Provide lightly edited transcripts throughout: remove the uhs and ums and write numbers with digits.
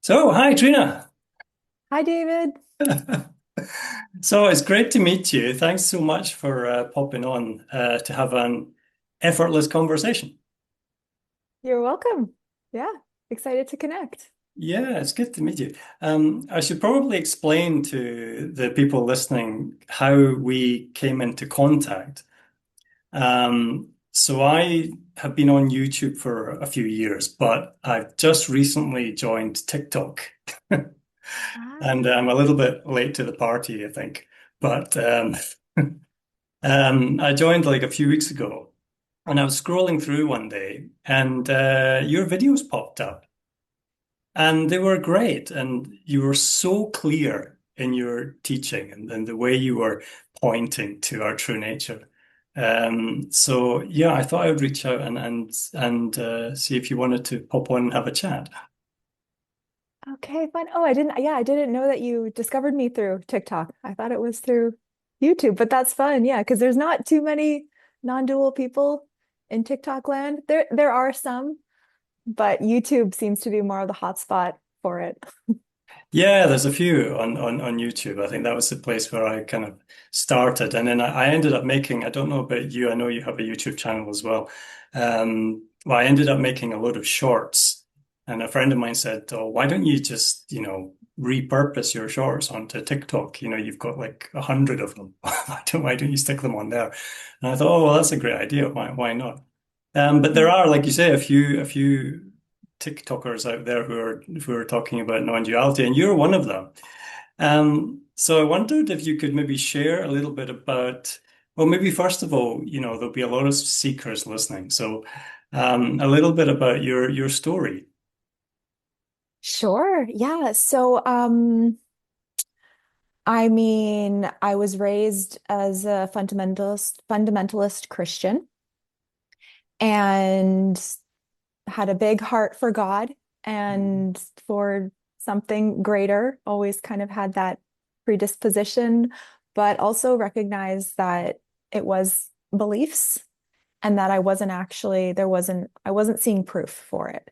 So, hi, Trina. Hi, David. So it's great to meet you. Thanks so much for popping on to have an effortless conversation. You're welcome. Yeah, excited to connect. Yeah, it's good to meet you. I should probably explain to the people listening how we came into contact. So I have been on YouTube for a few years, but I've just recently joined TikTok. And I'm a Ah, little bit late to the party, I think. But I joined like a few weeks ago, and I was scrolling through one day, and your videos popped up, and they were great, and you were so clear in your teaching and the way you were pointing to our true nature. So yeah, I thought I would reach out and see if you wanted to pop on and have a chat. okay, fun. Oh, I didn't know that you discovered me through TikTok. I thought it was through YouTube, but that's fun. Yeah, because there's not too many non-dual people in TikTok land. There are some, but YouTube seems to be more of the hotspot for it. Yeah, there's a few on YouTube. I think that was the place where I kind of started. And then I ended up making, I don't know about you, I know you have a YouTube channel as well. Well, I ended up making a load of shorts. And a friend of mine said, "Oh, why don't you just, repurpose your shorts onto TikTok? You've got like 100 of them. Why don't you stick them on there?" And I thought, oh, well, that's a great idea. Why not? But there Yeah. are, like you say, a few TikTokers out there who are talking about non-duality, and you're one of them. So I wondered if you could maybe share a little bit about, well, maybe first of all, there'll be a lot of seekers listening. So a little bit about your story. Sure. Yeah. I mean, I was raised as a fundamentalist Christian and had a big heart for God Mhm. and for something greater, always kind of had that predisposition, but also recognized that it was beliefs and that I wasn't actually, I wasn't seeing proof for it.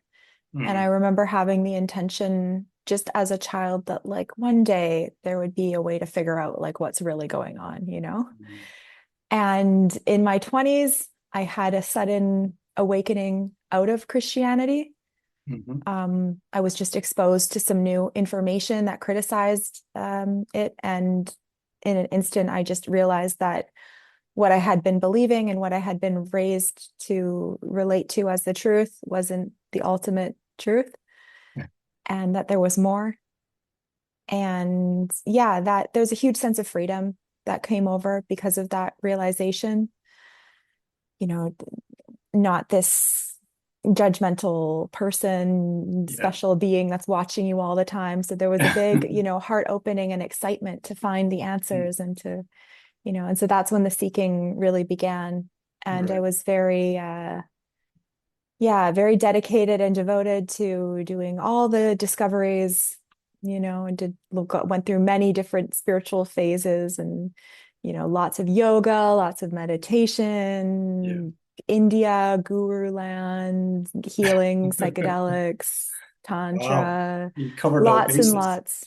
And I Mhm. remember having the intention just as a child that like one day there would be a way to figure out like what's really going on, you know? And in my 20s, I had a sudden awakening out of Christianity. Mhm. I was just exposed to some new information that criticized it. And in an instant, I just realized that what I had been believing and what I had been raised to relate to as the truth wasn't the ultimate truth, and that there was more. And yeah, that there's a huge sense of freedom that came over because of that realization. You know, not this judgmental person, Yeah. special being that's watching you all the time. So there was a big, heart opening and excitement to find the answers and to, and so that's when the seeking really began. And I Right. was very, yeah, very dedicated and devoted to doing all the discoveries, and went through many different spiritual phases and, lots of yoga, lots of Yeah. meditation, India, Guru land, healing, psychedelics, Wow. tantra, You covered all lots and bases. lots.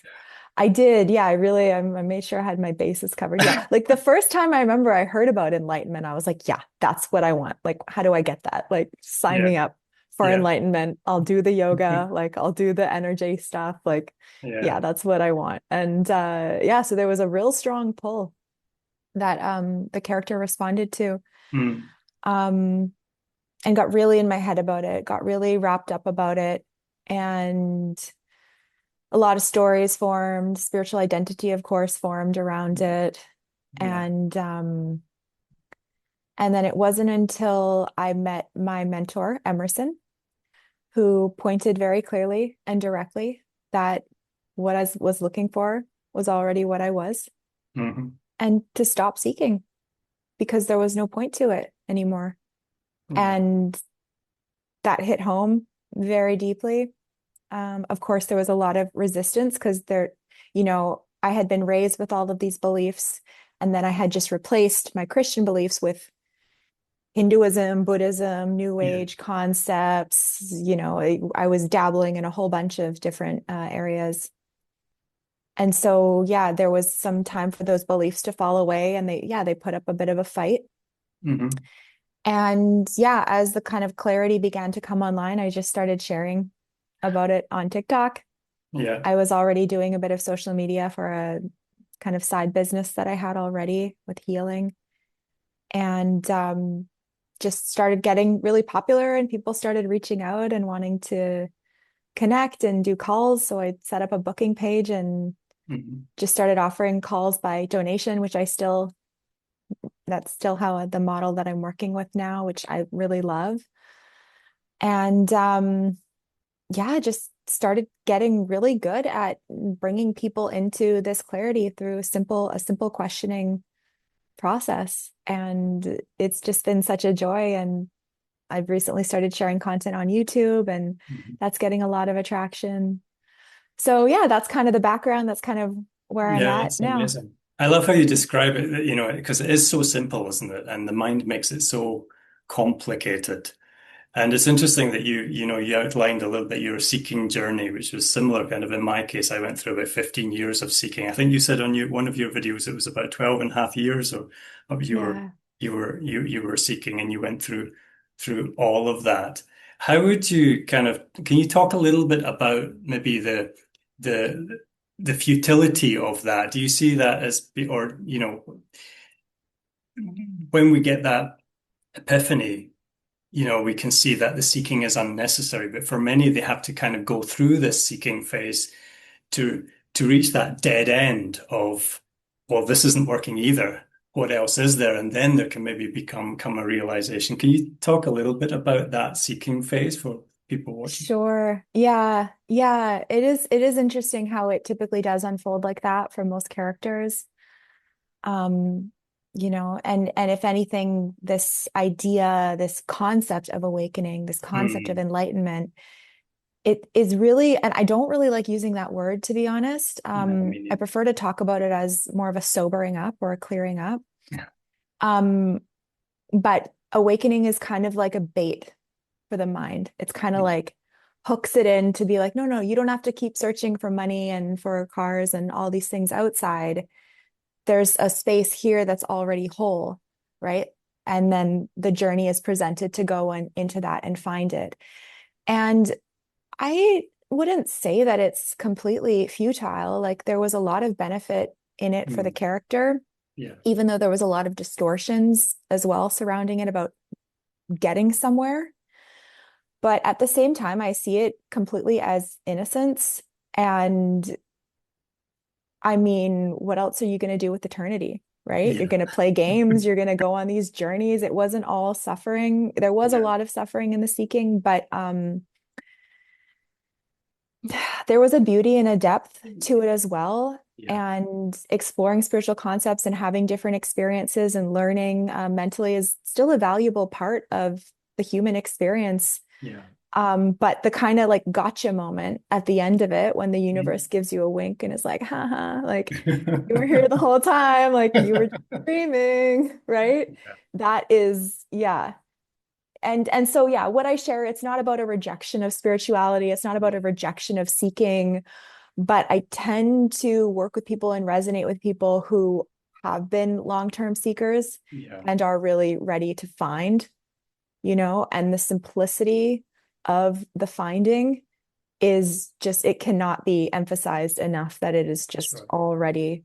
I did. Yeah, I made sure I had my bases covered. Yeah. Like the first time I remember I heard about enlightenment, I was like, yeah, that's what I want. Like, how do I get that? Like, sign Yeah. me up for Yeah. enlightenment. I'll do the yoga, like I'll do the energy stuff. Like, Yeah. yeah, that's what I want. And yeah, so there was a real strong pull that the character responded to. Mm. Um and got really in my head about it, got really wrapped up about it. And a lot of stories formed, spiritual identity, of course, formed around it. Yeah. And and then it wasn't until I met my mentor, Emerson, who pointed very clearly and directly that what I was looking for was already what I was, Hmm. and to stop seeking because there was no point to it anymore. Yeah. And that hit home very deeply. Of course, there was a lot of resistance because I had been raised with all of these beliefs, and then I had just replaced my Christian beliefs with Hinduism, Buddhism, New Yeah. Age concepts. I was dabbling in a whole bunch of different areas. And so, yeah, there was some time for those beliefs to fall away, and they put up a bit of a fight. Hmm. And yeah, as the kind of clarity began to come online, I just started sharing about it on TikTok. Yeah. I was already doing a bit of social media for a kind of side business that I had already with healing, and just started getting really popular, and people started reaching out and wanting to connect and do calls. So I set up a booking page and Hmm. just started offering calls by donation, that's still how the model that I'm working with now, which I really love. And yeah, just started getting really good at bringing people into this clarity through a simple questioning process. And it's just been such a joy. And I've recently started sharing content on YouTube, and Hmm. that's getting a lot of attraction. So yeah, that's kind of the background. That's kind of where I'm Yeah, at it's now. amazing. I love how you describe it, because it is so simple, isn't it? And the mind makes it so complicated. And it's interesting that you outlined a little bit your seeking journey, which was similar kind of in my case. I went through about 15 years of seeking. I think you said on one of your videos it was about 12 and a half years of Yeah. you were seeking, and you went through all of that. How would you can you talk a little bit about maybe the the futility of that? Do you see that as, or when we get that epiphany, we can see that the seeking is unnecessary, but for many, they have to kind of go through this seeking phase to to reach that dead end of, well, this isn't working either. What else is there? And then there can maybe come a realization. Can you talk a little bit about that seeking phase for people watching? Sure. Yeah. Yeah. It is interesting how it typically does unfold like that for most characters. Um, and if anything, this idea, this concept of awakening, this concept of Hmm. enlightenment, it is really, and I don't really like using that word, to be honest. No, I I mean, prefer to talk about it as more of a sobering up or a clearing up. yeah, Um, but awakening is kind of like a bait for the mind. It's kind of yeah, like hooks it in to be like, no, no, you don't have to keep searching for money and for cars and all these things outside. There's a space here that's already whole, right? And then the journey is presented to go into that and find it. And I wouldn't say that it's completely futile. Like there was a lot of benefit in it for the hmm, character, yeah, even though there was a lot of distortions as well surrounding it about getting somewhere. But at the same time, I see it completely as innocence. And I mean, what else are you going to do with eternity, right? You're yeah, going to play games, you're going to go on these journeys. It wasn't all suffering. There was a yeah, lot of suffering in the seeking, but there was a beauty and a depth to it as well. yeah, And exploring spiritual concepts and having different experiences and learning mentally is still a valuable part of the human experience. yeah. But the kind of like gotcha moment at the end of it, when the Hmm. universe gives you a wink and is like, haha, like you were here the whole time, like you were dreaming, right? Yeah, That is, yeah. And so yeah, what I share, it's not about a rejection of spirituality, it's not about a yeah, rejection of seeking, but I tend to work with people and resonate with people who have been long-term seekers yeah, and are really ready to find, and the simplicity of the finding is just, it cannot be emphasized enough that it is that's just right. already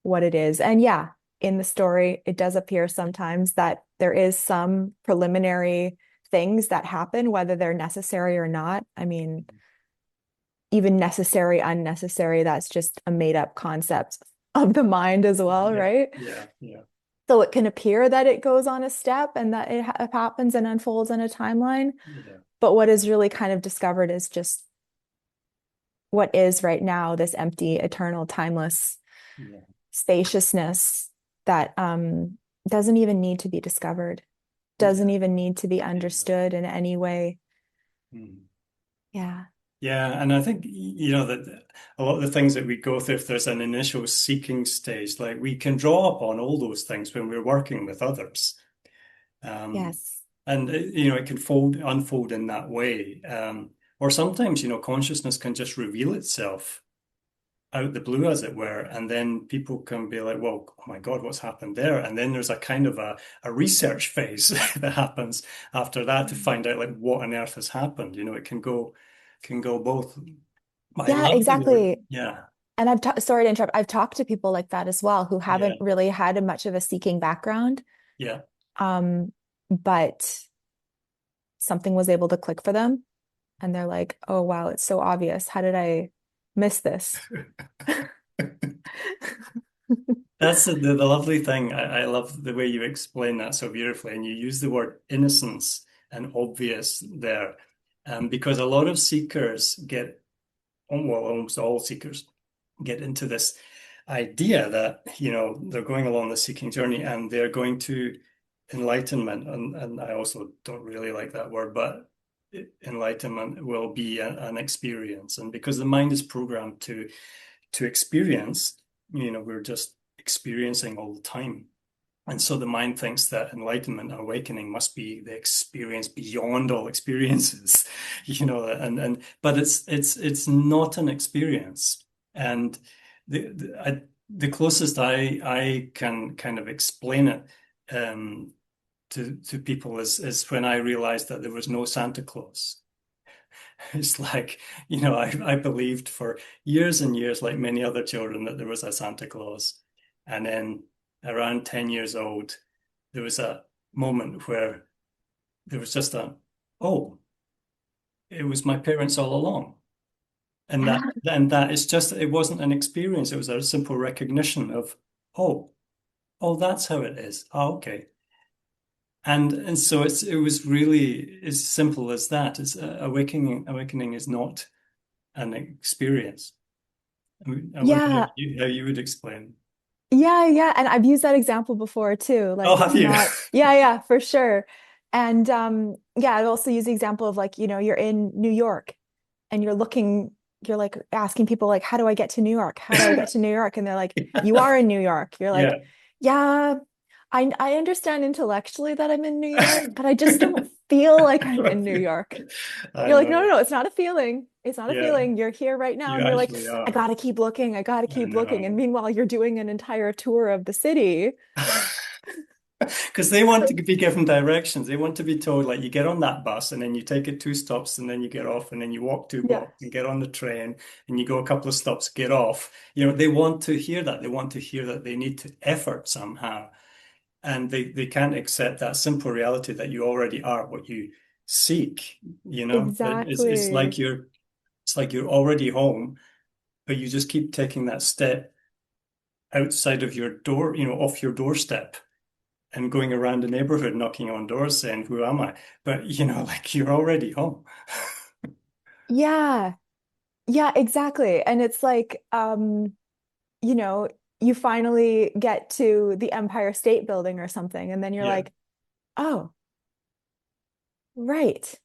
what it is. And yeah, in the story, it does appear sometimes that there is some preliminary things that happen, whether they're necessary or not. I mean, even necessary, unnecessary, that's just a made up concept of the mind as well, Yeah, right? yeah, yeah, So it can appear that it goes on a step and that it happens and unfolds on a timeline. yeah, But what is really kind of discovered is just what is right now, this empty, eternal, timeless yeah, spaciousness that doesn't even need to be discovered, doesn't yeah, even need to be yeah. understood in any way. Hmm. Yeah. Yeah, and I think that a lot of the things that we go through, if there's an initial seeking stage, like we can draw upon all those things when we're working with others. Yes. And it can unfold in that way. Or sometimes, consciousness can just reveal itself out the blue, as it were, and then people can be like, "Well, oh my God, what's happened there?" And then there's a kind of a research phase that happens after that to find out like what on earth has happened. It can go both. But I Yeah, love the word, exactly. yeah, And sorry to interrupt. I've talked to people like that as well who yeah, haven't really had much of a seeking background. yeah. Um, but something was able to click for them. And they're like, oh, wow, it's so obvious. How did I miss this? That's the lovely thing. I love the way you explain that so beautifully, and you use the word innocence and obvious there, because a lot of seekers well, almost all seekers get into this idea that, they're going along the seeking journey and they're going to enlightenment. And I also don't really like that word, but enlightenment will be an experience. And because the mind is programmed to experience, we're just experiencing all the time. And so the mind thinks that enlightenment, awakening must be the experience beyond all experiences, and but it's not an experience. And the closest I can kind of explain it to people is when I realized that there was no Santa Claus. It's like, I believed for years and years, like many other children, that there was a Santa Claus. And then around 10 years old, there was a moment where there was just oh, it was my parents all along. And that it's just, it wasn't an experience. It was a simple recognition of, oh, oh, that's how it is. Oh, okay. And so it was really as simple as that. It's awakening is not an experience. I wonder how Yeah, you would explain. yeah. And I've used that example before too. Oh, Like have it's you? not, yeah, for sure. And yeah, I've also used the example of like, you're in New York and you're like asking people like, how do I get to New York? How do I get to New York? And they're like, you are in New York. You're like, Yeah. yeah, I understand intellectually that I'm in New York, but I just don't feel like I'm in New York. I You're like, no, know. no, no, it's not a feeling. It's not a Yeah, feeling. You're here right now. you And you're like, actually I are. gotta keep looking. I gotta I keep looking. And know. meanwhile, you're doing an entire tour of the city. Because they want to be given directions. They want to be told, like, you get on that bus and then you take it two stops and then you get off and then you walk two Yeah, blocks and get on the train and you go a couple of stops, get off. They want to hear that. They want to hear that they need to effort somehow. And they can't accept that simple reality that you already are what you seek. It's exactly. like you're already home, but you just keep taking that step outside of your door, off your doorstep and going around the neighborhood knocking on doors saying, "Who am I?" But like you're already home. Yeah, yeah, exactly. And it's like, you know, you finally get to the Empire State Building or something, and then you're Yeah, like, oh, right.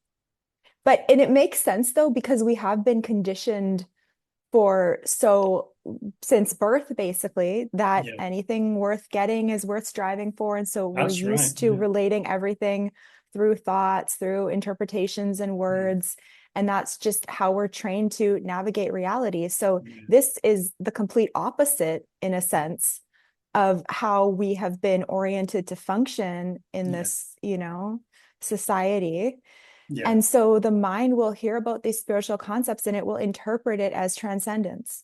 And it makes sense though, because we have been conditioned for so since birth basically that yeah, anything worth getting is worth striving for, and so we're that's right. used to Yeah, relating everything through thoughts, through interpretations and mm, words, and that's just how we're trained to navigate reality. So yeah, this is the complete opposite in a sense of how we have been oriented to function in yeah, this, society. yeah. And so the mind will hear about these spiritual concepts and it will interpret it as transcendence.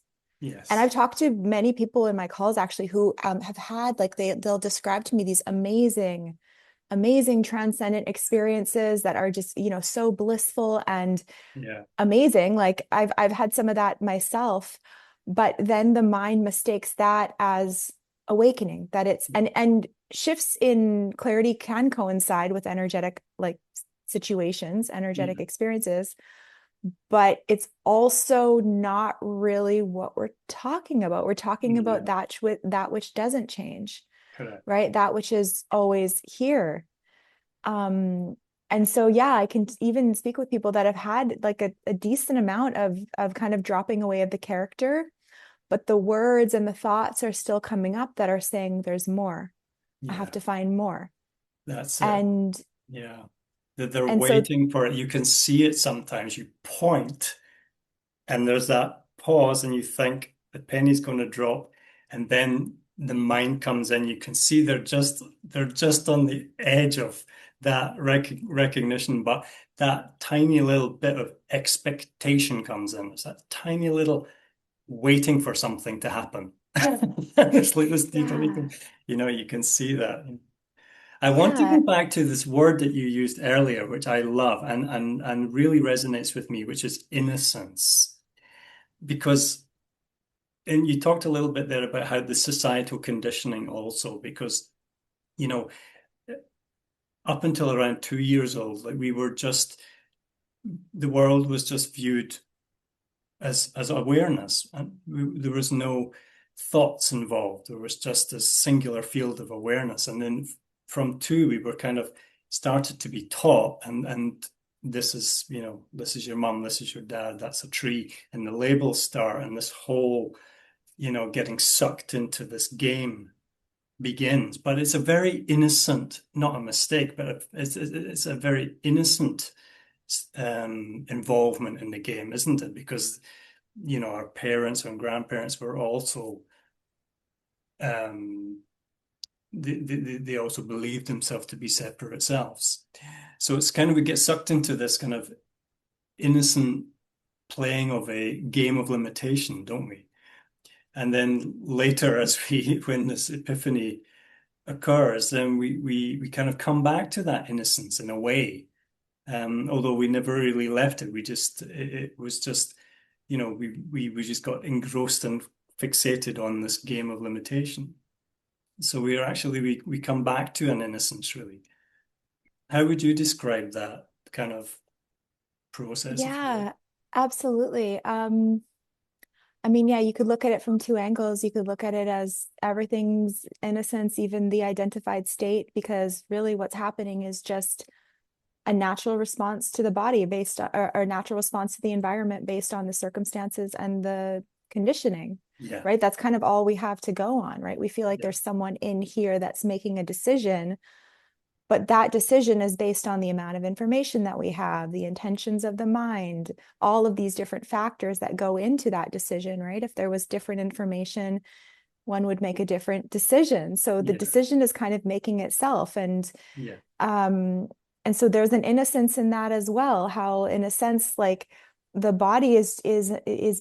And Yes. I've talked to many people in my calls actually who have had like they'll describe to me these amazing transcendent experiences that are just so blissful and Yeah, amazing. Like I've had some of that myself, but then the mind mistakes that as awakening, that it's and shifts in clarity can coincide with energetic like situations, energetic yeah, experiences, but it's also not really what we're talking about. We're talking about yeah. that which doesn't change, Correct. right? That which is always here. Um, and so yeah, I can even speak with people that have had like a decent amount of kind of dropping away of the character, but the words and the thoughts are still coming up that are saying there's more. I have Yeah. to find more. That's it. And Yeah. That they're and so waiting for it. You can see it sometimes. You point, and there's that pause, and you think the penny's going to drop, and then the mind comes in. You can see they're just on the edge of that recognition, but that tiny little bit of expectation comes in. It's that tiny little waiting for something to happen. It's like this deeper, yeah, you can see that. I want to yeah, go back to this word that you used earlier, which I love and really resonates with me, which is innocence. Because, and you talked a little bit there about how the societal conditioning also, because, you know, up until around 2 years old, like we were just, the world was just viewed as awareness, and there was no thoughts involved. There was just a singular field of awareness, and then from two, we were kind of started to be taught, and this is this is your mum, this is your dad, that's a tree, and the labels start, and this whole getting sucked into this game begins. But it's a very innocent, not a mistake, but it's a very innocent involvement in the game, isn't it? Because our parents and grandparents were also um, they also believed themselves to be separate selves. So it's kind of we get sucked into this kind of innocent playing of a game of limitation, don't we? And then later, as we when this epiphany occurs, then we kind of come back to that innocence in a way. Although we never really left it, it was just we just got engrossed and fixated on this game of limitation. So we come back to an innocence, really. How would you describe that kind of process, if you will? yeah, absolutely. I mean, yeah, you could look at it from two angles. You could look at it as everything's innocence, even the identified state, because really what's happening is just a natural response to the body based on, or a natural response to the environment based on the circumstances and the conditioning, Yeah, right? That's kind of all we have to go on, right? We feel like yeah, there's someone in here that's making a decision, but that decision is based on the amount of information that we have, the intentions of the mind, all of these different factors that go into that decision, right? If there was different information, one would make a different decision. So the yeah, decision is kind of making itself. yeah, Um, and so there's an innocence in that as well, how in a sense, like the body is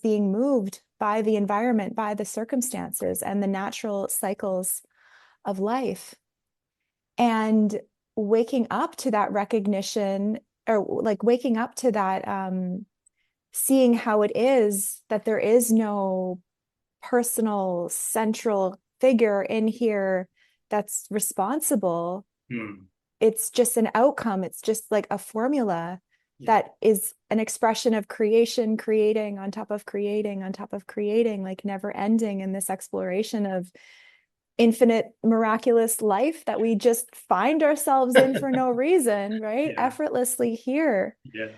being moved by the environment, by the circumstances and the natural cycles of life. And waking up to that recognition, or like waking up to that, seeing how it is that there is no personal central figure in here that's responsible. hmm, It's just an outcome. It's just like a formula yeah, that is an expression of creation, creating on top of creating on top of creating, like never ending in this exploration of infinite miraculous life that we just find ourselves in for no reason, right? yeah, Effortlessly here. yeah,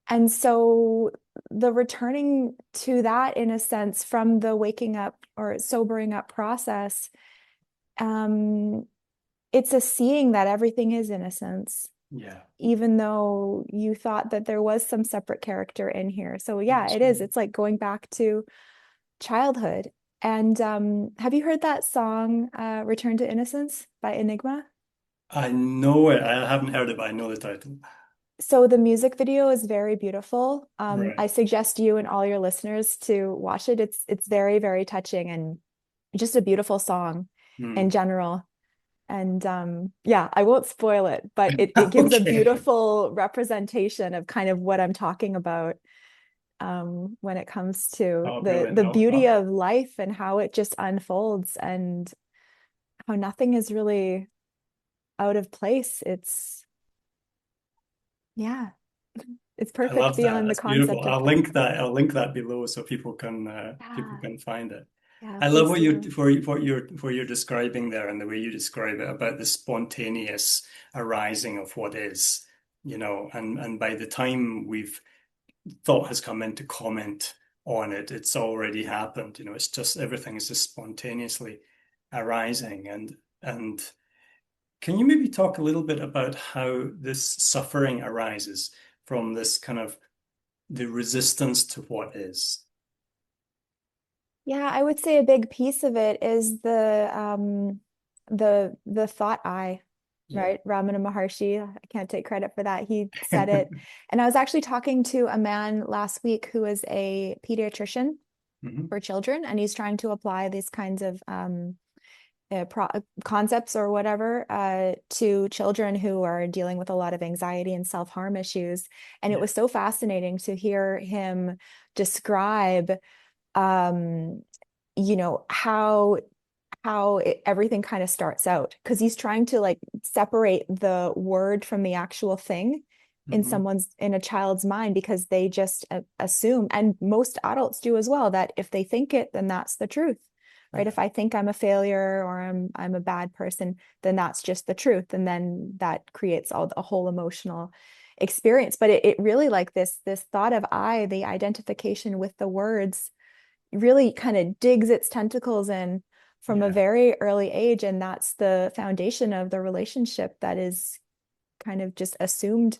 And so the returning to that, in a sense, from the waking up or sobering up process, um, it's a seeing that everything is innocence, yeah. even though you thought that there was some separate character in here. So yeah, That's it is. right. It's like going back to childhood. And have you heard that song, Return to Innocence by Enigma? I know it. I haven't heard it, but I know the title. So the music video is very beautiful. Right. I suggest you and all your listeners to watch it. It's very, very touching and just a beautiful song in Hmm. general. And yeah, I won't spoil it, but it gives a Okay. beautiful representation of kind of what I'm talking about when it comes to Oh, the brilliant. the beauty of life and how it just unfolds and how nothing is really out of place. Yeah, it's I perfect love that. beyond the That's beautiful. concept of I'll time. link that. I'll link that below so people Yeah, can find it. yeah, I love please do. what you're describing there and the way you describe it about the spontaneous arising of what is, and by the time we've thought has come in to comment on it, it's already happened. It's just everything is just spontaneously arising and Can you maybe talk a little bit about how this suffering arises from this kind of the resistance to what is? Yeah, I would say a big piece of it is the thought I, Yeah. right? Ramana Maharshi, I can't take credit for that. He said it. And I was actually talking to a man last week who is a pediatrician Hmm. for children, and he's trying to apply these kinds of concepts or whatever to children who are dealing with a lot of anxiety and self-harm issues. And it Yeah. was so fascinating to hear him describe um, everything kind of starts out because he's trying to like separate the word from the actual thing Hmm. in a child's mind because they just assume, and most adults do as well, that if they think it, then that's the truth. Right? Yeah. If I think I'm a failure or I'm a bad person, then that's just the truth. And then that creates a whole emotional experience. But it really like this thought of I, the identification with the words really kind of digs its tentacles in from a Yeah. very early age. And that's the foundation of the relationship that is kind of just assumed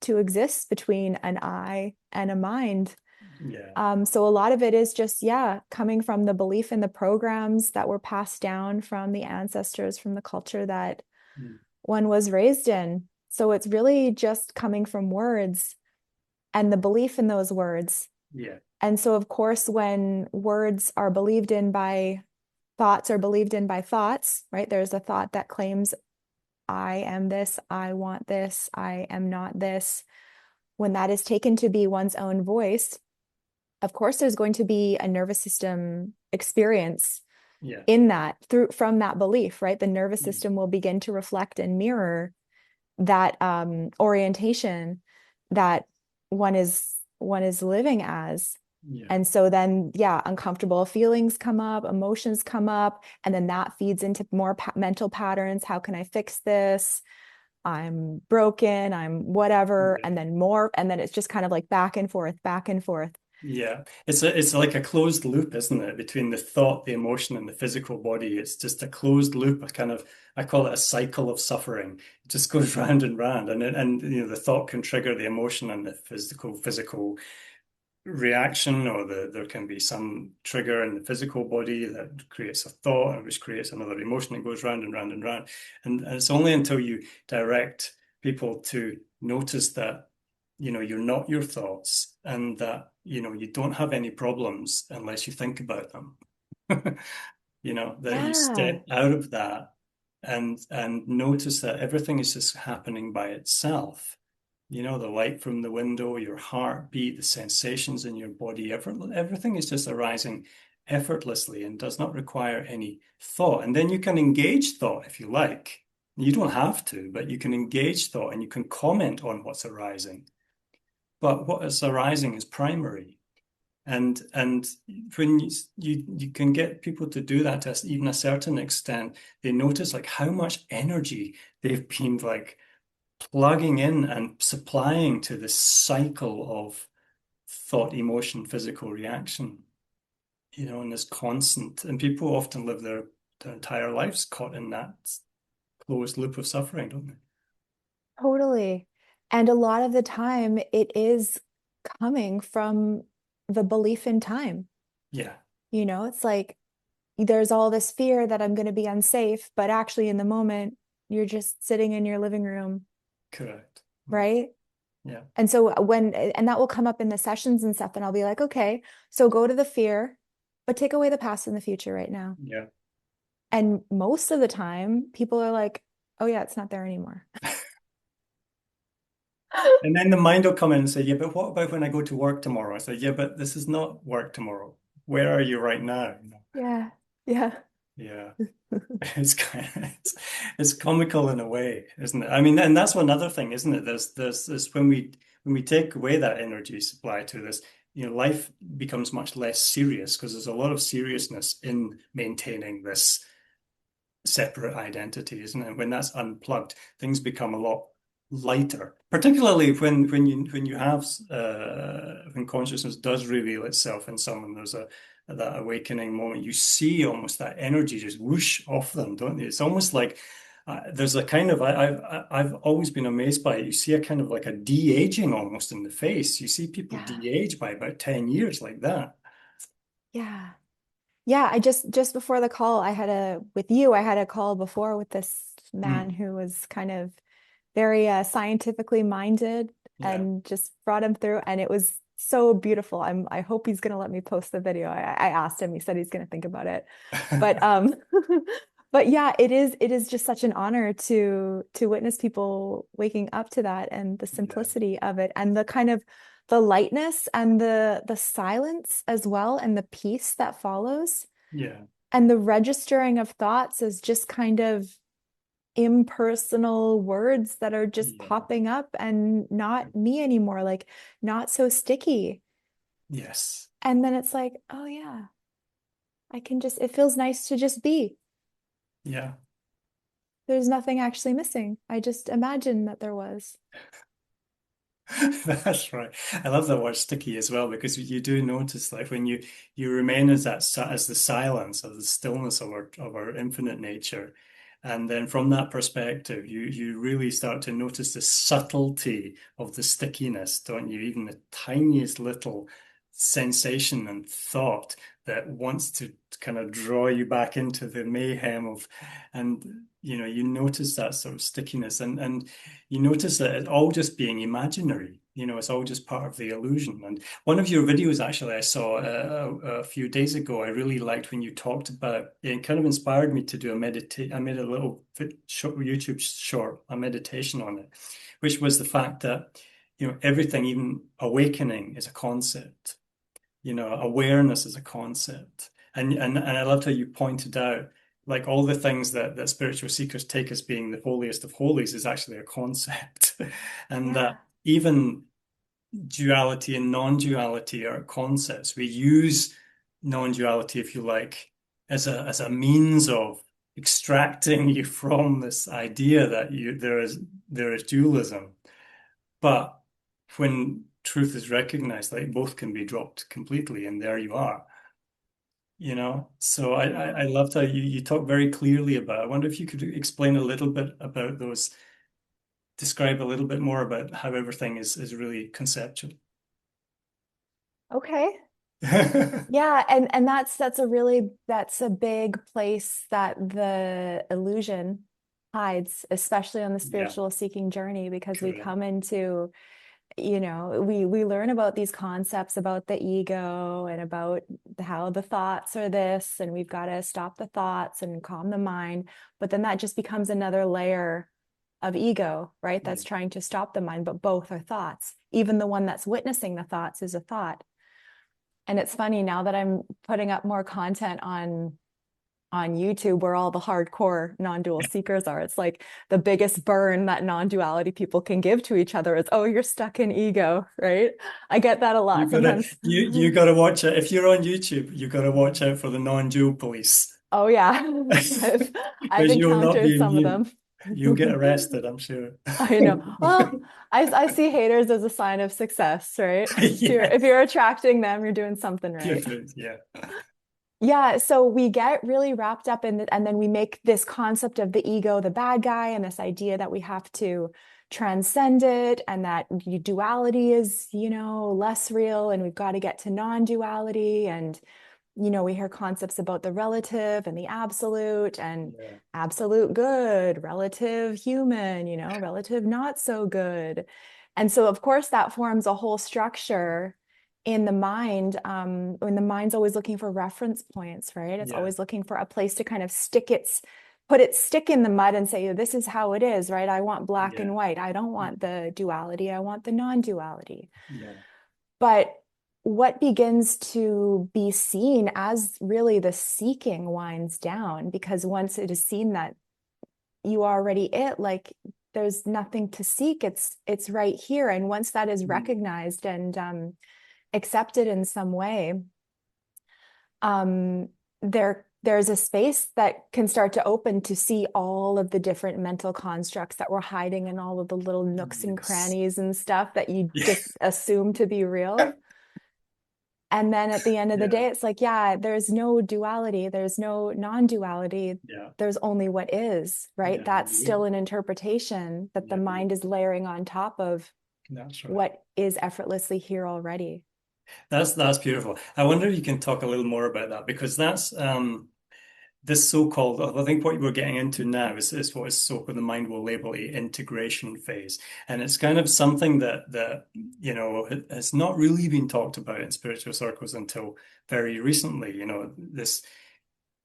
to exist between an I and a mind. Yeah. So a lot of it is just, yeah, coming from the belief in the programs that were passed down from the ancestors, from the culture that Mm. one was raised in. So it's really just coming from words and the belief in those words. Yeah. And so, of course, when words are believed in by thoughts are believed in by thoughts, right? There's a thought that claims, I am this, I want this, I am not this. When that is taken to be one's own voice, of course, there's going to be a nervous system experience Yeah. in that through from that belief, right? The nervous Mm. system will begin to reflect and mirror that orientation that one is living as. Yeah. And so then, yeah, uncomfortable feelings come up, emotions come up, and then that feeds into more mental patterns. How can I fix this? I'm broken, I'm whatever, Yeah. and then more, and then it's just kind of like back and forth, back and forth. Yeah, it's like a closed loop, isn't it? Between the thought, the emotion, and the physical body. It's just a closed loop, a kind of I call it a cycle of suffering. It just goes round and round, and the thought can trigger the emotion and the physical reaction, or there can be some trigger in the physical body that creates a thought, which creates another emotion. It goes round and round and round, and it's only until you direct people to notice that you're not your thoughts, and that you don't have any problems unless you think about them. That you Yeah, step out of that and notice that everything is just happening by itself. The light from the window, your heartbeat, the sensations in your body, everything is just arising effortlessly and does not require any thought. And then you can engage thought if you like. You don't have to, but you can engage thought and you can comment on what's arising. But what is arising is primary. And when you can get people to do that to even a certain extent, they notice like how much energy they've been like plugging in and supplying to this cycle of thought, emotion, physical reaction, and this constant. And people often live their entire lives caught in that closed loop of suffering, don't they? totally. And a lot of the time, it is coming from the belief in time. Yeah, It's like there's all this fear that I'm going to be unsafe, but actually, in the moment, you're just sitting in your living room, correct. Yeah, right? yeah, And so and that will come up in the sessions and stuff, and I'll be like, okay, so go to the fear, but take away the past and the future right now. yeah. And most of the time, people are like, oh, yeah, it's not there anymore. And then the mind will come in and say, yeah, but what about when I go to work tomorrow? I say, yeah, but this is not work tomorrow. Where are you right now? Yeah. Yeah. Yeah. It's kind of, it's comical in a way, isn't it? I mean, and that's one other thing, isn't it? There's this when we take away that energy supply to this, life becomes much less serious because there's a lot of seriousness in maintaining this separate identity, isn't it? When that's unplugged, things become a lot lighter, particularly when you have when consciousness does reveal itself in someone. There's a that awakening moment. You see almost that energy just whoosh off them, don't you? It's almost like there's a kind of I've always been amazed by it. You see a kind of like a de-aging almost in the face. You see people Yeah. de-age by about 10 years like that. Yeah. Yeah, I just before the call, with you, I had a call before with this man Mm, who was kind of very scientifically minded yeah. and just brought him through, and it was so beautiful. I hope he's gonna let me post the video. I asked him, he said he's gonna think about it. But but yeah, it is just such an honor to witness people waking up to that and the Yeah. simplicity of it and the kind of the lightness and the silence as well and the peace that follows Yeah. and the registering of thoughts as just kind of impersonal words that are just Yeah. popping up and not me anymore, like not so sticky. Yes. And then it's like, oh yeah, it feels nice to just be. Yeah. There's nothing actually missing. I just imagined that there was. That's right. I love that word sticky as well because you do notice like when you remain as as the silence of the stillness of our infinite nature, and then from that perspective, you really start to notice the subtlety of the stickiness, don't you? Even the tiniest little sensation and thought that wants to kind of draw you back into the mayhem of, and you notice that sort of stickiness and you notice that it's all just being imaginary. It's all just part of the illusion. And one of your videos, actually, I saw a few days ago, I really liked when you talked about it, kind of inspired me to do a meditate. I made a little short YouTube short, a meditation on it, which was the fact that, everything, even awakening, is a concept. Awareness is a concept. And I loved how you pointed out, like all the things that spiritual seekers take as being the holiest of holies is actually a concept. And that Yeah. even duality and non-duality are concepts. We use non-duality, if you like, as a means of extracting you from this idea that there is dualism. But when truth is recognized, like both can be dropped completely, and there you are. So I Yeah. loved how you talk very clearly about. I wonder if you could explain a little bit about those, describe a little bit more about how everything is really conceptual. Okay. Yeah, and that's a big place that the illusion hides, especially on the Yeah, spiritual seeking journey, because we correct. come into, we learn about these concepts about the ego and about how the thoughts are this, and we've got to stop the thoughts and calm the mind. But then that just becomes another layer of ego, right? Yeah. That's trying to stop the mind, but both are thoughts. Even the one that's witnessing the thoughts is a thought. And it's funny now that I'm putting up more content on YouTube where all the hardcore non-dual seekers are. It's like the biggest burn that non-duality people can give to each other is, oh, you're stuck in ego, right? I get that a You lot gotta sometimes. you gotta watch it. If you're on YouTube, you gotta watch out for the non-dual police. Oh yeah. I've I've Because you'll not encountered be some of immune. them. You'll get arrested, I'm sure. I know. Well, I see haters as a sign of success, right? If Yes. you're attracting them, you're doing something right. Yeah. Yeah, so we get really wrapped up in it, and then we make this concept of the ego the bad guy, and this idea that we have to transcend it, and that duality is, less real, and we've got to get to non-duality. And, we hear concepts about the relative and the absolute, and Yeah. absolute good, relative human, relative not so good. And so, of course, that forms a whole structure in the mind, when the mind's always looking for reference points, right? It's Yeah. always looking for a place to kind of put its stick in the mud and say, this is how it is, right? I want black and Yeah. white. I don't want the duality. I want the non-duality. Yeah. But what begins to be seen as really the seeking winds down, because once it is seen that you are already it, like there's nothing to seek. It's right here. And once that is Mm. recognized and accepted in some way, there's a space that can start to open to see all of the different mental constructs that were hiding in all of the little nooks and Yes. crannies and stuff that you Yeah. just assume to be real. And then at the end of the Yeah. day, it's like, yeah, there's no duality, there's no non-duality, Yeah. there's only what is, right? Yeah. That's still an interpretation that the Yeah. mind is layering on top of That's right. what is effortlessly here already. That's beautiful. I wonder if you can talk a little more about that because that's this so-called, I think what we're getting into now is what is so-called the mind will label a integration phase. And it's kind of something that has not really been talked about in spiritual circles until very recently. This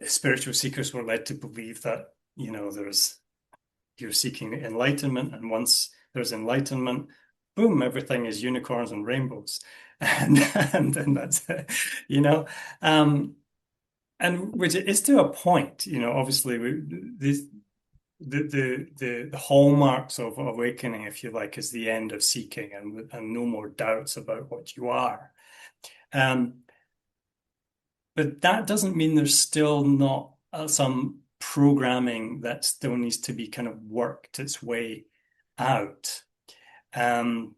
spiritual seekers were led to believe that, you're seeking enlightenment, and once there's enlightenment, boom, everything is unicorns and rainbows. And and then that's it, you know. Um, and which is to a point, obviously the hallmarks of awakening, if you like, is the end of seeking and no more doubts about what you are. Um, but that doesn't mean there's still not some programming that still needs to be kind of worked its way out. Um,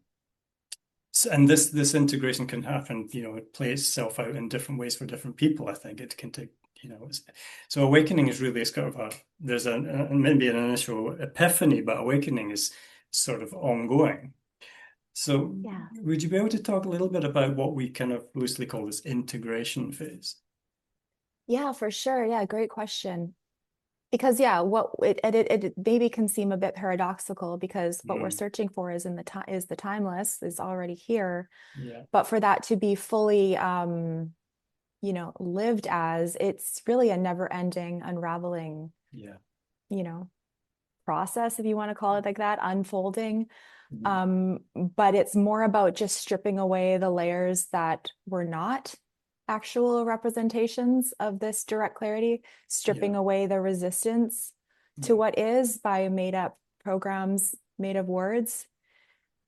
and this integration can happen, it plays itself out in different ways for different people. I think it can take, so awakening is really a sort of there's maybe an initial epiphany, but awakening is sort of ongoing. So Yeah. would you be able to talk a little bit about what we kind of loosely call this integration phase? Yeah, for sure. Yeah, great question. Because yeah, it maybe can seem a bit paradoxical because what we're Mm, searching for is in the time is the timeless is already here, yeah, but for that to be fully lived as, it's really a never-ending, unraveling, yeah, you know, process, if you want to call it like that, unfolding. mm, But it's more about just stripping away the layers that were not actual representations of this direct clarity, yeah, stripping away the resistance to yeah, what is by made up programs made of words.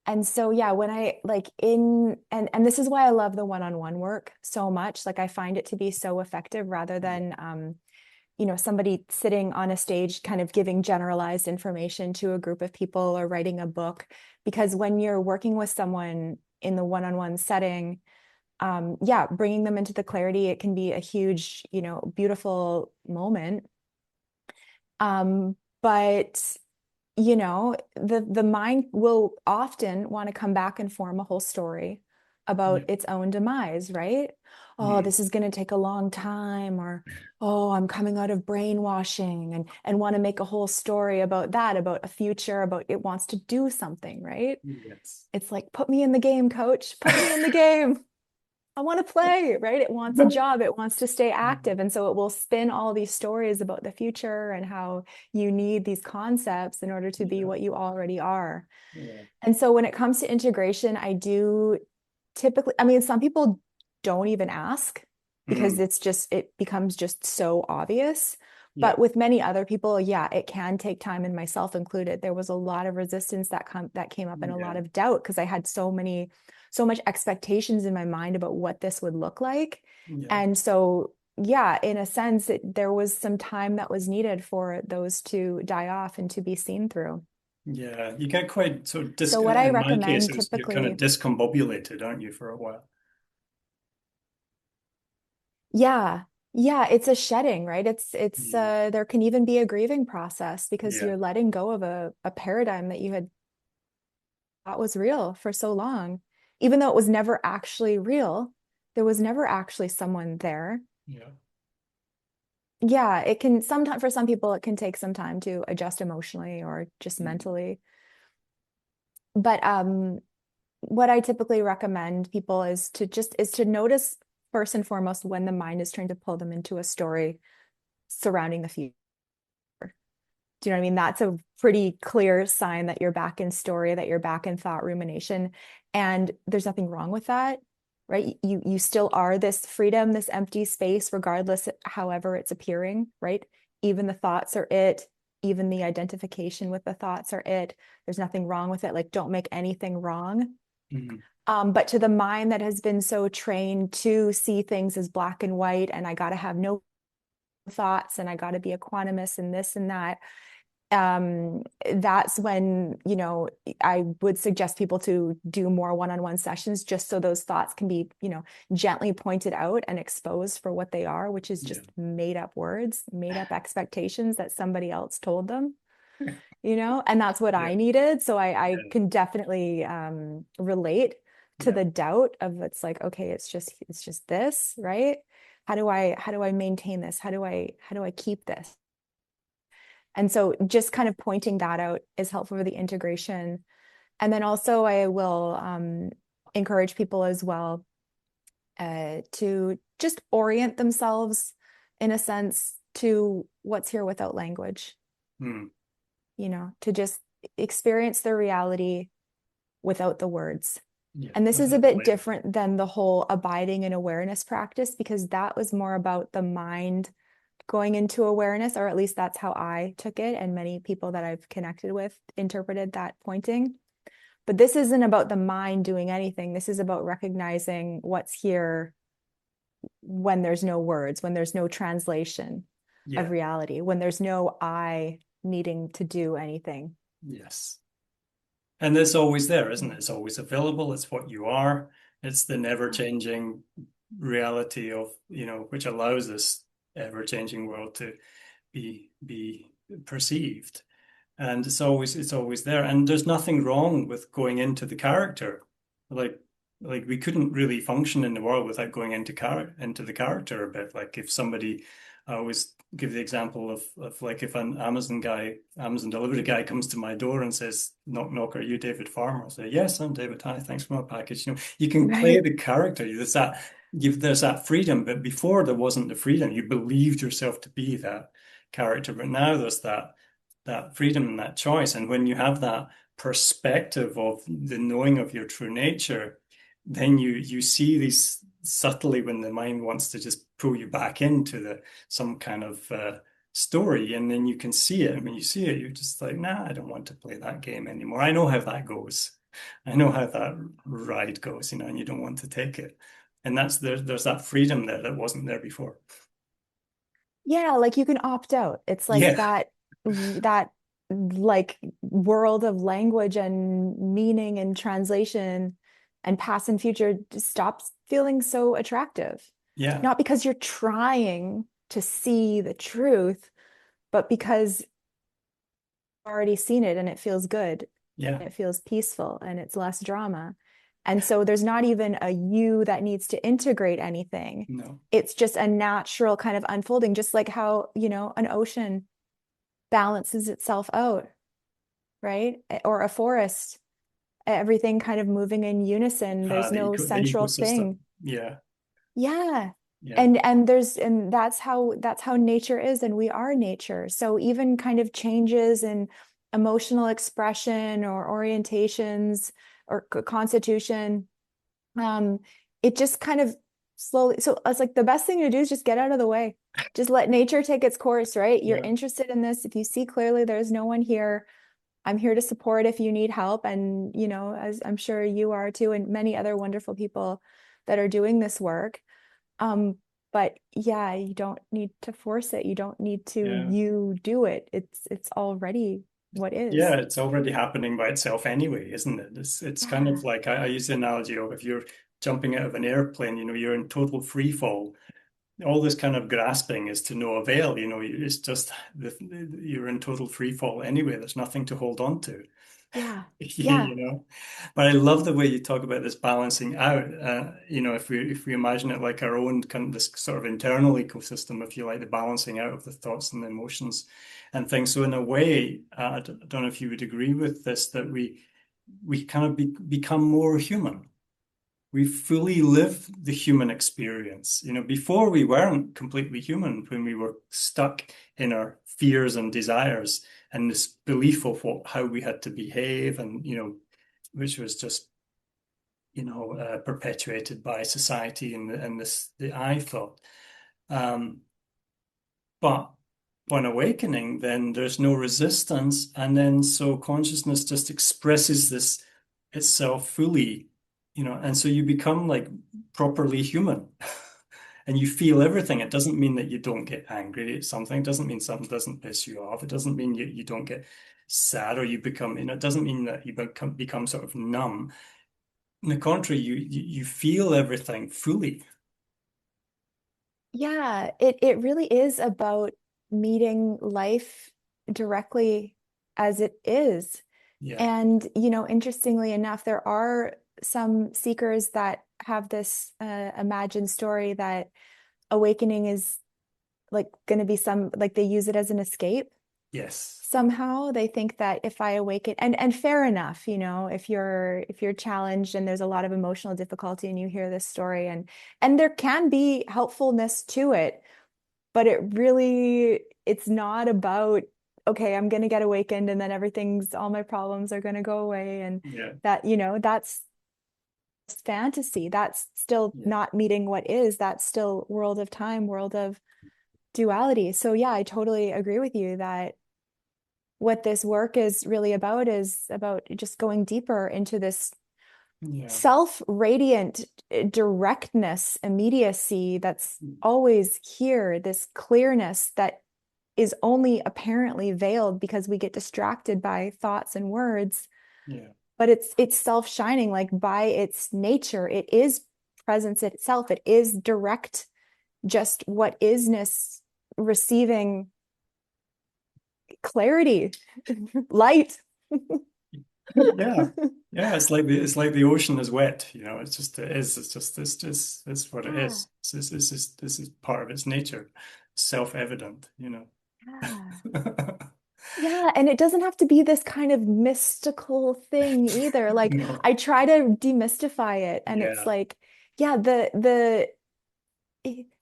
And so yeah, when I like in and this is why I love the one-on-one work so much. Like I find it to be so effective rather yeah, than somebody sitting on a stage kind of giving generalized information to a group of people or writing a book. Because when you're working with someone in the one-on-one setting, yeah, bringing them into the clarity, it can be a huge, beautiful moment. But the mind will often want to come back and form a whole story about yeah, its own demise, right? Oh, mm, this is going to take a long time, or oh, I'm coming out of brainwashing, and want to make a whole story about that, about a future, about it wants to do something, right? yes. It's like, put me in the game, coach, put me in the game. I want to play, right? It wants a job, it wants to stay active. And so it will spin all these stories about the future and how you need these concepts in order to be Yeah, what you already are. yeah, And so when it comes to integration, I do typically, I mean, some people don't even ask because mm, it becomes just so obvious. yeah, But with many other people, yeah, it can take time, and myself included. There was a lot of resistance that came up and a lot yeah, of doubt because I had so much expectations in my mind about what this would look like. yeah. And so, yeah, in a sense, there was some time that was needed for those to die off and to be seen through. Yeah, you get quite sort of So what I in my case, recommend it was you're kind of typically, discombobulated, aren't you, for a while? yeah, yeah, it's a shedding, right? It's Mm, there can even be a grieving process because yeah, you're letting go of a paradigm that you had thought was real for so long. Even though it was never actually real, there was never actually someone there. yeah, Yeah, it can sometimes for some people it can take some time to adjust emotionally or just mm, mentally. But what I typically recommend people is to notice first and foremost when the mind is trying to pull them into a story surrounding the future. Do you know what I mean? That's a pretty clear sign that you're back in story, that you're back in thought rumination. And there's nothing wrong with that, right? You still are this freedom, this empty space, regardless however it's appearing, right? Even the thoughts are it, even the identification with the thoughts are it. There's nothing wrong with it. Like, don't make anything wrong. mm, But to the mind that has been so trained to see things as black and white, and I got to have no thoughts, and I got to be equanimous and this and that, that's when, I would suggest people to do more one-on-one sessions just so those thoughts can be, gently pointed out and exposed for what they are, which is Yeah. just made up words, made up expectations that somebody else told them, and that's what Yeah. I needed. So I Yeah. can definitely relate to Yeah. the doubt of it's like, okay, it's just this, right? How do I maintain this? How do I keep this? And so just kind of pointing that out is helpful for the integration. And then also I will encourage people as well to just orient themselves in a sense to what's here without language, Hmm. to just experience the reality without the words. Yeah. And this is a Without bit label. different than the whole abiding in awareness practice because that was more about the mind going into awareness, or at least that's how I took it. And many people that I've connected with interpreted that pointing. But this isn't about the mind doing anything. This is about recognizing what's here when there's no words, when there's no translation of Yeah. reality, when there's no I needing to do anything. Yes. And it's always there, isn't it? It's always available. It's what you are. It's the never-changing reality of, which allows this ever-changing world to be perceived. And it's always there. And there's nothing wrong with going into the character. Like like we couldn't really function in the world without going into the character a bit. Like if somebody, I always give the example of like if an Amazon delivery guy comes to my door and says, knock, knock, are you David Farmer? I'll say, yes, I'm David. Hi, thanks for my package. You can play Right. the character. There's that freedom, but before there wasn't the freedom. You believed yourself to be that character, but now there's that freedom and that choice. And when you have that perspective of the knowing of your true nature, then you see these subtly when the mind wants to just pull you back into some kind of story, and then you can see it. And when you see it, you're just like, nah, I don't want to play that game anymore. I know how that goes. I know how that ride goes, and you don't want to take it. And there's that freedom there that wasn't there before. Yeah, like you can opt out. It's like Yeah, that like world of language and meaning and translation and past and future just stops feeling so attractive. yeah, Not because you're trying to see the truth, but because you've already seen it and it feels good. yeah, It feels peaceful and it's less drama. And so there's not even a you that needs to integrate anything. no, It's just a natural kind of unfolding, just like how, an ocean balances itself out, right? Or a forest, everything kind of moving in unison. There's no the central ecosystem. thing. Yeah, Yeah. yeah, And that's how nature is, and we are nature. So even kind of changes in emotional expression or orientations or constitution, um, it just kind of slowly. So it's like the best thing to do is just get out of the way. Just let nature take its course, right? You're yeah. interested in this. If you see clearly there's no one here, I'm here to support if you need help. And, as I'm sure you are too, and many other wonderful people that are doing this work. Um, but yeah, you don't need to force it. You don't need to Yeah. you do it. It's already what Yeah, is. it's already happening by itself anyway, isn't it? It's kind of Yeah. like I use the analogy of if you're jumping out of an airplane, you're in total free fall. All this kind of grasping is to no avail, it's just you're in total free fall anyway. There's nothing to hold on to. Yeah. Yeah. you know. But I love the way you talk about this balancing out. If we imagine it like our own kind of this sort of internal ecosystem, if you like, the balancing out of the thoughts and the emotions and things. So in a way, I don't know if you would agree with this, that we kind of become more human. We fully live the human experience. Before we weren't completely human when we were stuck in our fears and desires and this belief of how we had to behave, and which was just perpetuated by society and the I thought. Um, but when awakening, then there's no resistance, and then so consciousness just expresses this itself fully, and so you become like properly human. and you feel everything. It doesn't mean that you don't get angry at something. It doesn't mean something doesn't piss you off. It doesn't mean you don't get sad or you become, it doesn't mean that you become sort of numb. On the contrary, you feel everything fully. Yeah, it really is about meeting life directly as it is. Yeah. And, interestingly enough, there are some seekers that have this imagined story that awakening is like going to be some, like they use it as an escape Yes. somehow. They think that if I awaken, and fair enough, if you're challenged and there's a lot of emotional difficulty and you hear this story, and there can be helpfulness to it, but it's not about, okay, I'm going to get awakened and then all my problems are going to go away. And Yeah. that's fantasy. That's still Yeah. not meeting what is. That's still world of time, world of duality. So yeah, I totally agree with you that what this work is about just going deeper into this Yeah. self-radiant directness, immediacy that's always here, this clearness that is only apparently veiled because we get distracted by thoughts and words, Yeah. but it's self-shining, like by its nature. It is presence itself. It is direct, just what isness receiving clarity, light. Yeah. Yeah. It's like the ocean is wet, it's just it is. It's what it Yeah, is. This is part of its nature. Self-evident, yeah. Yeah, and it doesn't have to be this kind of mystical thing either. Like No. I try to demystify it and it's Yeah. like, yeah,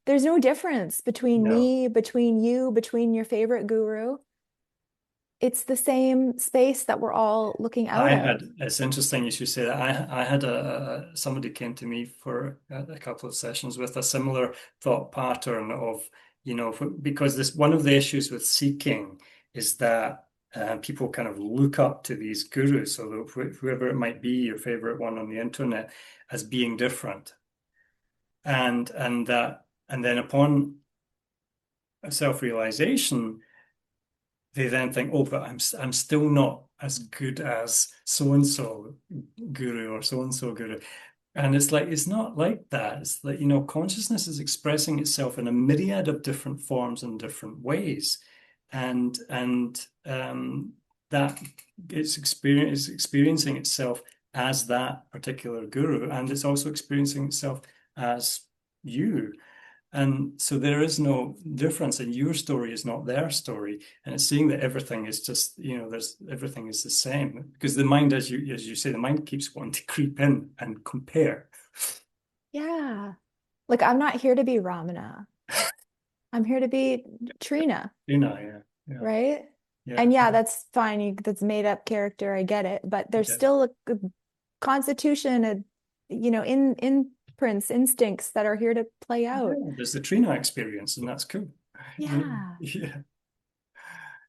there's no difference between No. me, between you, between your favorite guru. It's the same space that we're all looking out of. It's interesting you should say that. I had somebody came to me for a couple of sessions with a similar thought pattern of, because this one of the issues with seeking is that people kind of look up to these gurus, so whoever it might be, your favorite one on the internet, as being different. And then upon self-realization, they then think, oh, but I'm still not as good as so and so guru or so and so guru. And it's like it's not like that. It's like, consciousness is expressing itself in a myriad of different forms and different ways. And that it's experiencing itself as that particular guru, and it's also experiencing itself as you. And so there is no difference, and your story is not their story. And it's seeing that everything is just, there's everything is the same. Because the mind, as you say, the mind keeps wanting to creep in and compare. Yeah. Like I'm not here to be Ramana. I'm here to be Trina, Yeah, yeah, right? yeah, And yeah, that's fine. That's made up character. I get it. But there's yeah. still a constitution, imprints, instincts that are here to play Yeah, out. there's the Trina experience, and that's cool. Yeah. Yeah,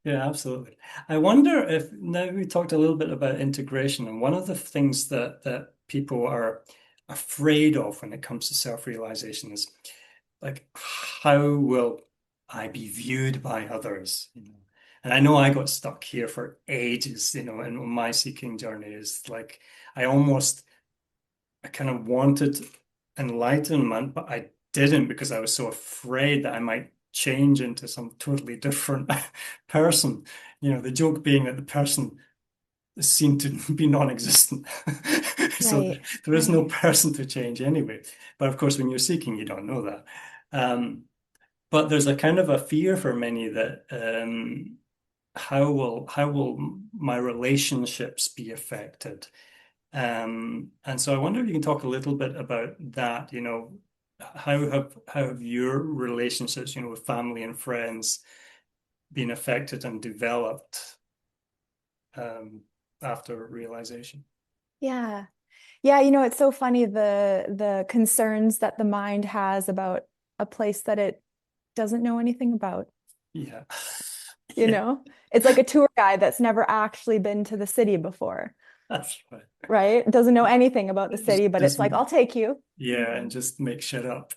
yeah, absolutely. I wonder if now we talked a little bit about integration, and one of the things that people are afraid of when it comes to self-realization is like, how will I be viewed by others? And I know I got stuck here for ages, and my seeking journey is like I kind of wanted enlightenment, but I didn't because I was so afraid that I might change into some totally different person. The joke being that the person seemed to be non-existent. So Right. there is no Right. person to change anyway. But of course, when you're seeking, you don't know that. But there's a kind of a fear for many that how will my relationships be affected? And so I wonder if you can talk a little bit about that, how have your relationships, with family and friends been affected and developed um, after realization? Yeah. Yeah, it's so funny the concerns that the mind has about a place that it doesn't know anything about, Yeah. you Yeah. know? It's like a tour guide that's never actually been to the city before. That's right. right? Doesn't know anything about the city, but it's Just like, I'll take you. yeah, and just make shit up.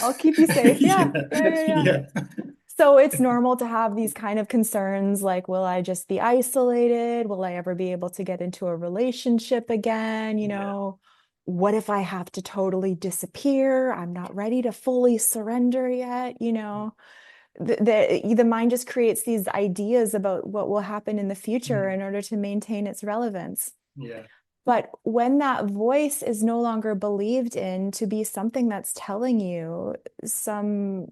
I'll keep you safe. Yeah, Yeah, yeah, yeah, yeah. yeah, So it's normal to have these kind of concerns like, will I just be isolated? Will I ever be able to get into a relationship again? yeah. What if I have to totally disappear? I'm not ready to fully surrender yet. The mind just creates these ideas about what will happen in the future Mm, in order to maintain its relevance. yeah, But when that voice is no longer believed in to be something that's telling you some,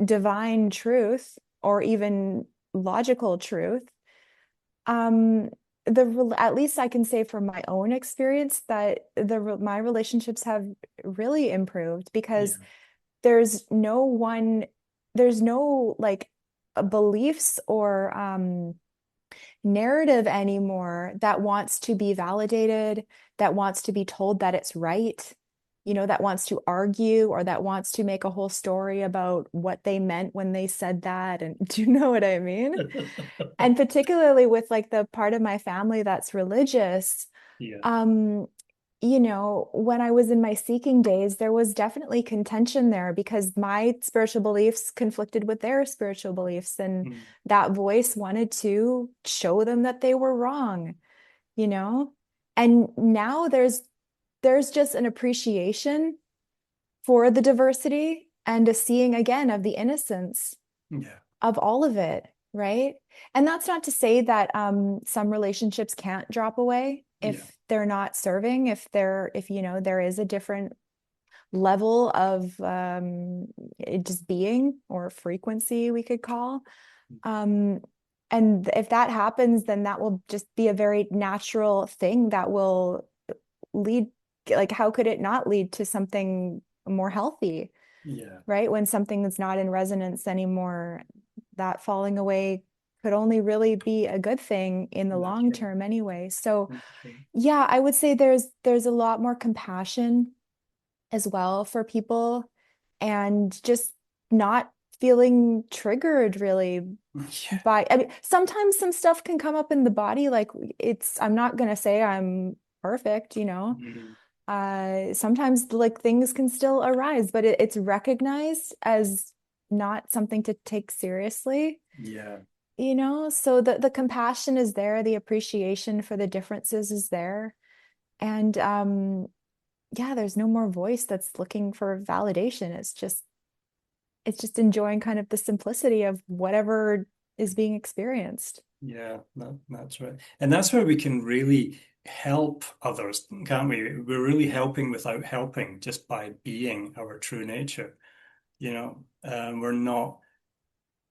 divine truth or even logical truth, um, at least I can say from my own experience that my relationships have really improved yeah, because there's no one, there's no like beliefs or narrative anymore that wants to be validated, that wants to be told that it's right, that wants to argue or that wants to make a whole story about what they meant when they said that. And do you know what I mean? And particularly with like the part of my family that's religious, yeah. um, when I was in my seeking days, there was definitely contention there because my spiritual beliefs conflicted with their spiritual beliefs. And Mm, that voice wanted to show them that they were wrong, you know? And now there's just an appreciation for the diversity and a seeing again of the innocence yeah, of all of it, right? And that's not to say that some relationships can't drop away yeah, if they're not serving, if there is a different level of it just being or frequency we could call. Um, and if that happens, then that will just be a very natural thing that will lead, like, how could it not lead to something more healthy? yeah. Right? When something is not in resonance anymore, that falling away could only really be a good thing in the That's long right. term anyway. So That's right. yeah, I would say there's a lot more compassion as well for people and just not feeling triggered really Yeah. by, I mean, sometimes some stuff can come up in the body, like I'm not gonna say I'm perfect, Mm, sometimes like things can still arise, but it's recognized as not something to take seriously, yeah. so the compassion is there, the appreciation for the differences is there. And yeah, there's no more voice that's looking for validation. It's just enjoying kind of the simplicity of whatever is being experienced. Yeah, that's right. And that's where we can really help others, can't we? We're really helping without helping just by being our true nature. We're not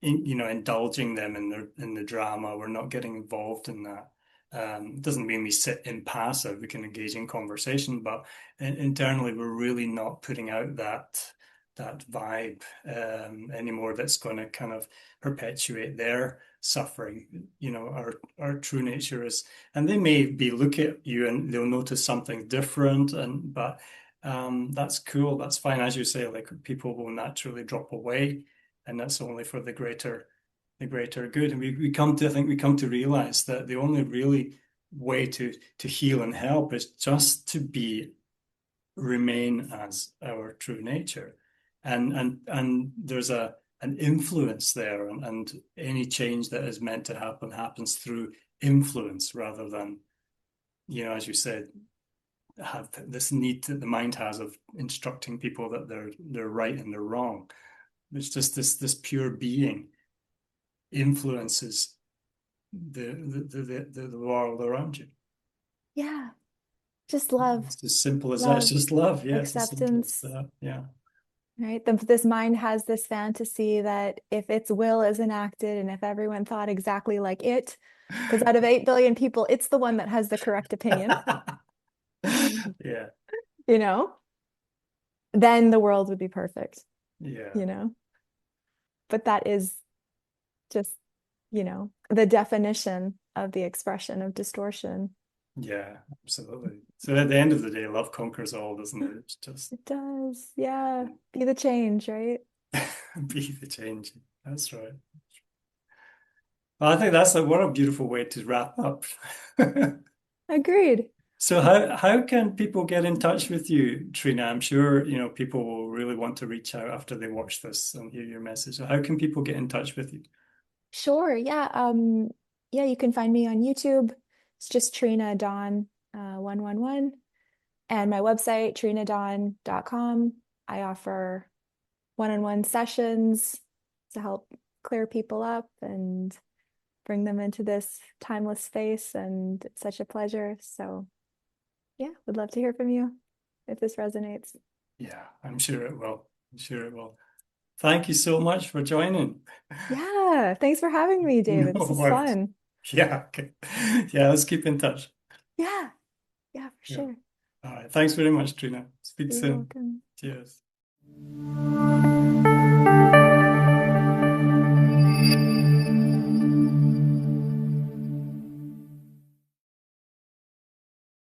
indulging them in the drama. We're not getting involved in that. It doesn't mean we sit in passive. We can engage in conversation, but internally, we're really not putting out that vibe anymore. That's going to kind of perpetuate their suffering. Our true nature is, and they may be look at you and they'll notice something different, but that's cool. That's fine, as you say. Like people will naturally drop away and that's only for the greater good. And I think we come to realize that the only really way to heal and help is just to remain as our true nature. And there's an influence there, and any change that is meant to happen happens through influence rather than, as you said, have this need that the mind has of instructing people that they're right and they're wrong. It's just this pure being influences the world around you. Yeah, just love, It's as simple as that. It's love, just love. Yeah, it's as simple as acceptance. that. Yeah. Right? This mind has this fantasy that if its will is enacted and if everyone thought exactly like it, because out of 8 billion people, it's the one that has the correct opinion, Yeah. you know, then the world would be perfect, Yeah. you know. But that is just, the definition of the expression of distortion. Yeah, absolutely. So at the end of the day, love conquers all, doesn't it? It's just It does. Yeah. Be the change, right? be the change. That's right. Well, I think that's what a beautiful way to wrap up. Agreed. So how can people get in touch with you, Trina? I'm sure, people will really want to reach out after they watch this and hear your message. So how can people get in touch with you? Sure. Yeah. Yeah, you can find me on YouTube. It's just Trina Dawn 111. And my website, trinadawn.com. I offer one-on-one sessions to help clear people up and bring them into this timeless space. And it's such a pleasure. So, yeah, would love to hear from you if this resonates. Yeah, I'm sure it will. I'm sure it will. Thank you so much for joining. Yeah, thanks for having me, No David. This is worries. fun. Yeah, okay. Yeah, let's keep in touch. Yeah, yeah, for Yeah. sure. All right. Thanks very much, Trina. Speak You're soon. welcome. Cheers.